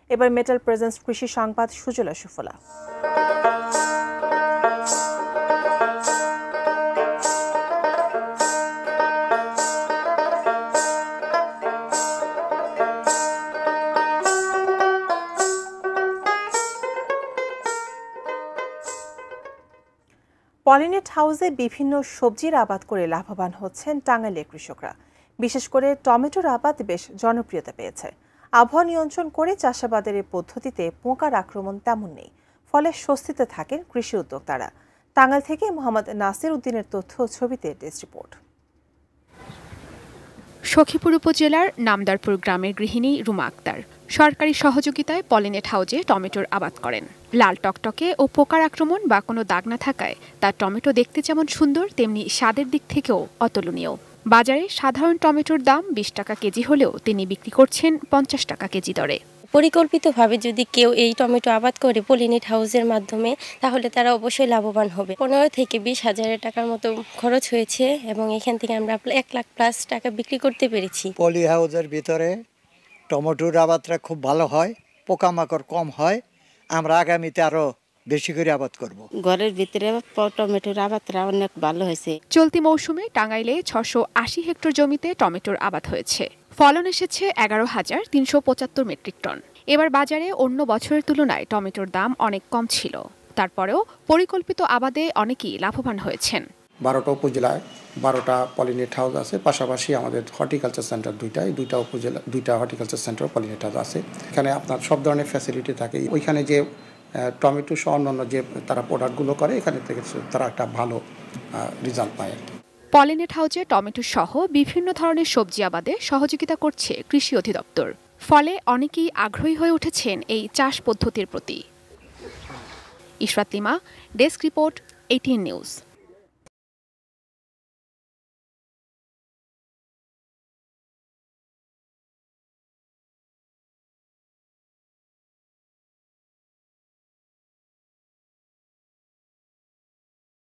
এবার metal presence কৃষি সংবাদ সুজলা সুফলা। পলিনেট হাউসে বিভিন্ন সবজির আবাদ করে লাভবান হচ্ছেন টাঙ্গাইলের কৃষকরা। বিশেষ করে টমেটোর আবাদ বেশ জনপ্রিয়তা পেয়েছে। আবহাওয়া নিয়ন্ত্রণ করে চাষাবাদের এই পদ্ধতিতে পোকার আক্রমণ তেমন নেই, ফলে স্বস্তিতে থাকেন কৃষি উদ্যোক্তারা। টাঙ্গাইল থেকে মোহাম্মদ নাসির উদ্দিনের তথ্য ছবিতে ডেস্ক রিপোর্ট। সখীপুর উপজেলার নামদারপুর গ্রামের গৃহিণী রুমা আক্তার সরকারি সহযোগিতায় পলিনেট হাউজে টমেটোর আবাদ করেন। লাল টকটকে ও পোকার আক্রমণ বা কোনো দাগ না থাকায় তার টমেটো দেখতে যেমন সুন্দর, তেমনি স্বাদের দিক থেকেও অতুলনীয়। বাজারে সাধারণ টমেটোর দাম 20 টাকা কেজি হলেও তিনি বিক্রি করছেন 50 টাকা কেজি দরে। পরিকল্পিতভাবে যদি কেউ এই টমেটো আবাদ করে পলিনেট হাউসের মাধ্যমে, তাহলে তারা অবশ্যই লাভবান হবে। 15 থেকে 20 হাজার টাকার মতো খরচ হয়েছে এবং এখান থেকে আমরা 1 লাখ প্লাস টাকা বিক্রি করতে পেরেছি। পলি হাউসের ভিতরে টমেটোর আবাদটা খুব ভালো হয়, পোকামাকড় কম হয়। আমরা আগামীতে আরো বেশি করে আবাদ করব। ঘরের ভিতরে টমেটোর আবাদটা অনেক ভালো হয়েছে। চলতি মৌসুমে টাঙ্গাইলে 680 হেক্টর জমিতে টমেটোর আবাদ হয়েছে। ফলন এসেছে 11,375 মেট্রিক টন। এবার বাজারে অন্য বছরের তুলনায় টমেটোর দাম অনেক কম ছিল। তারপরেও পরিকল্পিত আবাদে অনেকেই লাভবান হয়েছেন। 12টা উপজেলায় 12টা পলিনেট হাউস আছে, পাশাপাশি আমাদের হর্টিকালচার সেন্টার দুইটা উপজেলা 2টা হর্টিকালচার সেন্টার পলিনেট হাউস আছে। এখানে আপনার সব ধরনের ফ্যাসিলিটি থাকে। ওইখানে যে টমেটো সহ অন্যান্য যে তারা প্রোডাক্টগুলো করে, এখানে থেকে তারা একটা ভালো রেজাল্ট পায় আর কি। পলিনেট হাউজে টমেটো সহ বিভিন্ন ধরনের সবজি আবাদে সহযোগিতা করছে কৃষি অধিদপ্তর। ফলে অনেকেই আগ্রহী হয়ে উঠেছেন এই চাষ পদ্ধতির প্রতি। Ishrat lima, desk report, ATN news.